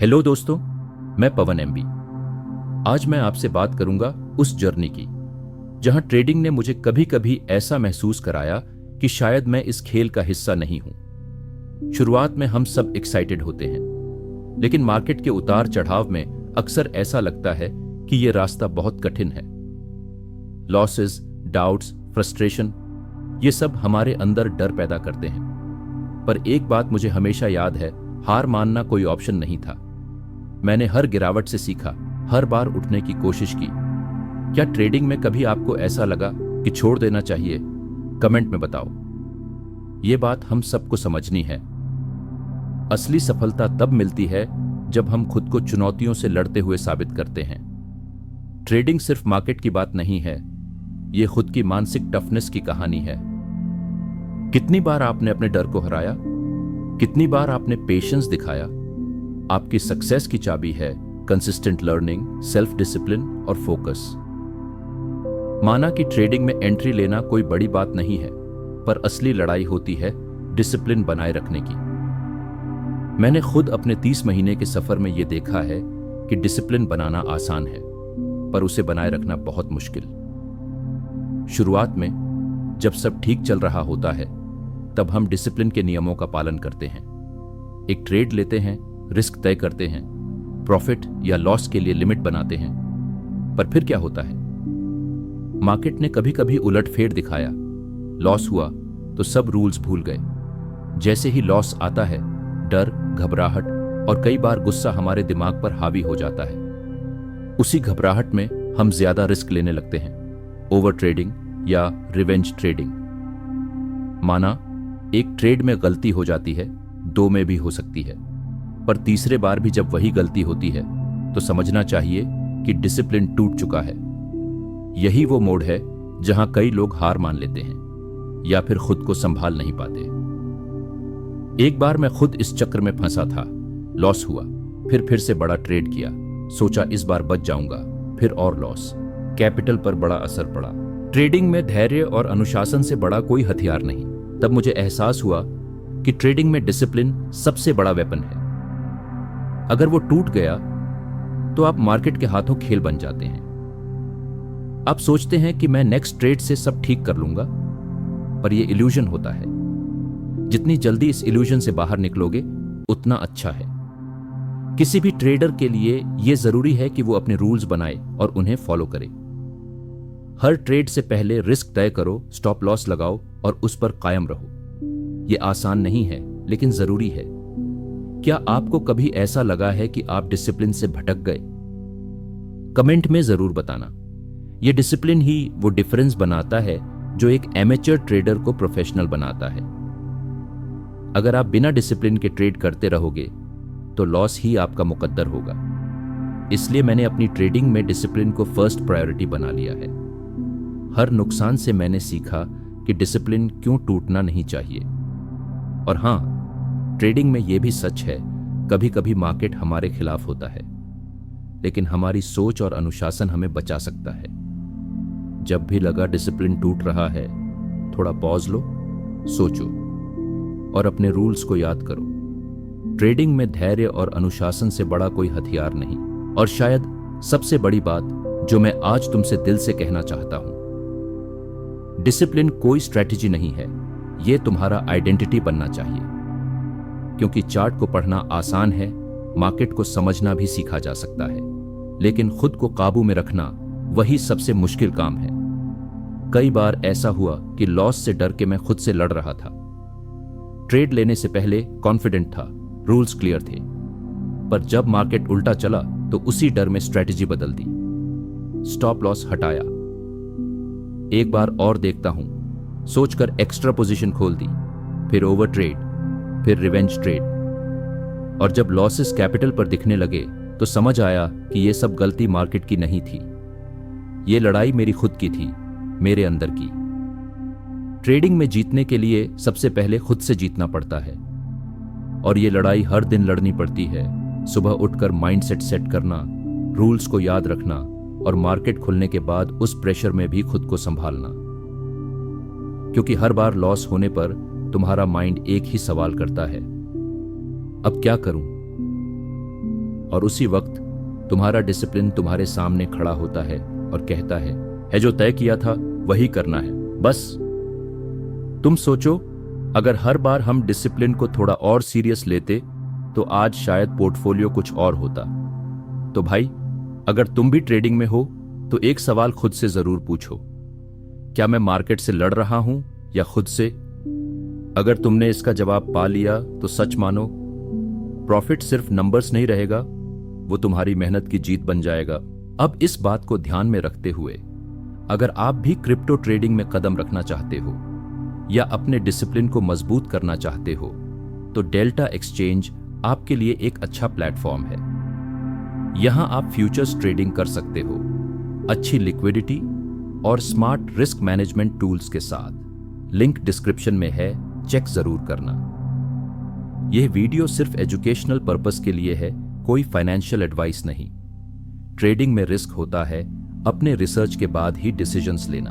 Hello दोस्तों, मैं पवन MB. आज मैं आपसे बात करूंगा उस जर्नी की जहां ट्रेडिंग ने मुझे कभी कभी ऐसा महसूस कराया कि शायद मैं इस खेल का हिस्सा नहीं हूं। शुरुआत में हम सब एक्साइटेड होते हैं, लेकिन मार्केट के उतार चढ़ाव में अक्सर ऐसा लगता है कि यह रास्ता बहुत कठिन है। लॉसेस, डाउट्स, फ्रस्ट्रेशन, ये सब हमारे अंदर डर पैदा करते हैं। पर एक बात मुझे हमेशा याद है, हार मानना कोई ऑप्शन नहीं था। मैंने हर गिरावट से सीखा, हर बार उठने की कोशिश की। क्या ट्रेडिंग में कभी आपको ऐसा लगा कि छोड़ देना चाहिए? कमेंट में बताओ। ये बात हम सबको समझनी है। असली सफलता तब मिलती है जब हम खुद को चुनौतियों से लड़ते हुए साबित करते हैं। ट्रेडिंग सिर्फ मार्केट की बात नहीं है, ये खुद की मानसिक टफनेस की कहानी है। कितनी बार आपने अपने डर को हराया? कितनी बार आपने पेशेंस दिखाया? आपकी सक्सेस की चाबी है कंसिस्टेंट लर्निंग, सेल्फ डिसिप्लिन और फोकस। माना कि ट्रेडिंग में एंट्री लेना कोई बड़ी बात नहीं है, पर असली लड़ाई होती है डिसिप्लिन बनाए रखने की। मैंने खुद अपने 30 महीने के सफर में यह देखा है कि डिसिप्लिन बनाना आसान है, पर उसे बनाए रखना बहुत मुश्किल। शुरुआत में जब सब ठीक चल रहा होता है, तब हम डिसिप्लिन के नियमों का पालन करते हैं। एक ट्रेड लेते हैं, रिस्क तय करते हैं, प्रॉफिट या लॉस के लिए लिमिट बनाते हैं। पर फिर क्या होता है? मार्केट ने कभी कभी उलटफेर दिखाया। लॉस हुआ तो सब रूल्स भूल गए। जैसे ही लॉस आता है, डर, घबराहट और कई बार गुस्सा हमारे दिमाग पर हावी हो जाता है। उसी घबराहट में हम ज्यादा रिस्क लेने लगते हैं, ओवर ट्रेडिंग या रिवेंज ट्रेडिंग। माना एक ट्रेड में गलती हो जाती है, दो में भी हो सकती है, पर तीसरे बार भी जब वही गलती होती है तो समझना चाहिए कि डिसिप्लिन टूट चुका है। यही वो मोड़ है जहां कई लोग हार मान लेते हैं या फिर खुद को संभाल नहीं पाते। एक बार मैं खुद इस चक्र में फंसा था। लॉस हुआ, फिर से बड़ा ट्रेड किया, सोचा इस बार बच जाऊंगा, फिर और लॉस। कैपिटल पर बड़ा असर पड़ा। ट्रेडिंग में धैर्य और अनुशासन से बड़ा कोई हथियार नहीं। तब मुझे एहसास हुआ कि ट्रेडिंग में डिसिप्लिन सबसे बड़ा वेपन है। अगर वो टूट गया तो आप मार्केट के हाथों खेल बन जाते हैं। आप सोचते हैं कि मैं नेक्स्ट ट्रेड से सब ठीक कर लूंगा, पर यह इल्यूजन होता है। जितनी जल्दी इस इल्यूजन से बाहर निकलोगे, उतना अच्छा है। किसी भी ट्रेडर के लिए यह जरूरी है कि वो अपने रूल्स बनाए और उन्हें फॉलो करे। हर ट्रेड से पहले रिस्क तय करो, स्टॉप लॉस लगाओ और उस पर कायम रहो। यह आसान नहीं है, लेकिन जरूरी है। क्या आपको कभी ऐसा लगा है कि आप डिसिप्लिन से भटक गए? कमेंट में जरूर बताना। यह डिसिप्लिन ही वो डिफरेंस बनाता है जो एक एमेच्योर ट्रेडर को प्रोफेशनल बनाता है। अगर आप बिना डिसिप्लिन के ट्रेड करते रहोगे तो लॉस ही आपका मुकद्दर होगा। इसलिए मैंने अपनी ट्रेडिंग में डिसिप्लिन को फर्स्ट प्रायोरिटी बना लिया है। हर नुकसान से मैंने सीखा कि डिसिप्लिन क्यों टूटना नहीं चाहिए। और हां, ट्रेडिंग में यह भी सच है, कभी कभी मार्केट हमारे खिलाफ होता है, लेकिन हमारी सोच और अनुशासन हमें बचा सकता है। जब भी लगा डिसिप्लिन टूट रहा है, थोड़ा पॉज लो, सोचो और अपने रूल्स को याद करो। ट्रेडिंग में धैर्य और अनुशासन से बड़ा कोई हथियार नहीं। और शायद सबसे बड़ी बात जो मैं आज तुमसे दिल से कहना चाहता हूं, डिसिप्लिन कोई स्ट्रैटेजी नहीं है, यह तुम्हारा आइडेंटिटी बनना चाहिए। क्योंकि चार्ट को पढ़ना आसान है, मार्केट को समझना भी सीखा जा सकता है, लेकिन खुद को काबू में रखना वही सबसे मुश्किल काम है। कई बार ऐसा हुआ कि लॉस से डर के मैं खुद से लड़ रहा था। ट्रेड लेने से पहले कॉन्फिडेंट था, रूल्स क्लियर थे, पर जब मार्केट उल्टा चला तो उसी डर में स्ट्रैटेजी बदल दी। स्टॉप लॉस हटाया, एक बार और देखता हूं सोचकर एक्स्ट्रा पोजीशन खोल दी, फिर ओवर ट्रेड, फिर रिवेंज ट्रेड। और जब लॉसेस कैपिटल पर दिखने लगे तो समझ आया कि यह सब गलती मार्केट की नहीं थी, यह लड़ाई मेरी खुद की थी, मेरे अंदर की। ट्रेडिंग में जीतने के लिए सबसे पहले खुद से जीतना पड़ता है, और यह लड़ाई हर दिन लड़नी पड़ती है। सुबह उठकर माइंडसेट सेट करना, रूल्स को याद रखना और मार्केट खुलने के बाद उस प्रेशर में भी खुद को संभालना। क्योंकि हर बार लॉस होने पर तुम्हारा माइंड एक ही सवाल करता है, अब क्या करूं? और उसी वक्त तुम्हारा डिसिप्लिन तुम्हारे सामने खड़ा होता है और कहता है जो तय किया था वही करना है बस। तुम सोचो, अगर हर बार हम डिसिप्लिन को थोड़ा और सीरियस लेते तो आज शायद पोर्टफोलियो कुछ और होता। तो भाई, अगर तुम भी ट्रेडिंग में हो तो एक सवाल खुद से जरूर पूछो, क्या मैं मार्केट से लड़ रहा हूं या खुद से? अगर तुमने इसका जवाब पा लिया तो सच मानो, प्रॉफिट सिर्फ नंबर्स नहीं रहेगा, वो तुम्हारी मेहनत की जीत बन जाएगा। अब इस बात को ध्यान में रखते हुए, अगर आप भी क्रिप्टो ट्रेडिंग में कदम रखना चाहते हो या अपने डिसिप्लिन को मजबूत करना चाहते हो, तो डेल्टा एक्सचेंज आपके लिए एक अच्छा प्लेटफॉर्म है। यहां आप फ्यूचर्स ट्रेडिंग कर सकते हो, अच्छी लिक्विडिटी और स्मार्ट रिस्क मैनेजमेंट टूल्स के साथ। लिंक डिस्क्रिप्शन में है, चेक जरूर करना। यह वीडियो सिर्फ एजुकेशनल पर्पस के लिए है, कोई फाइनेंशियल एडवाइस नहीं। ट्रेडिंग में रिस्क होता है, अपने रिसर्च के बाद ही डिसीजंस लेना।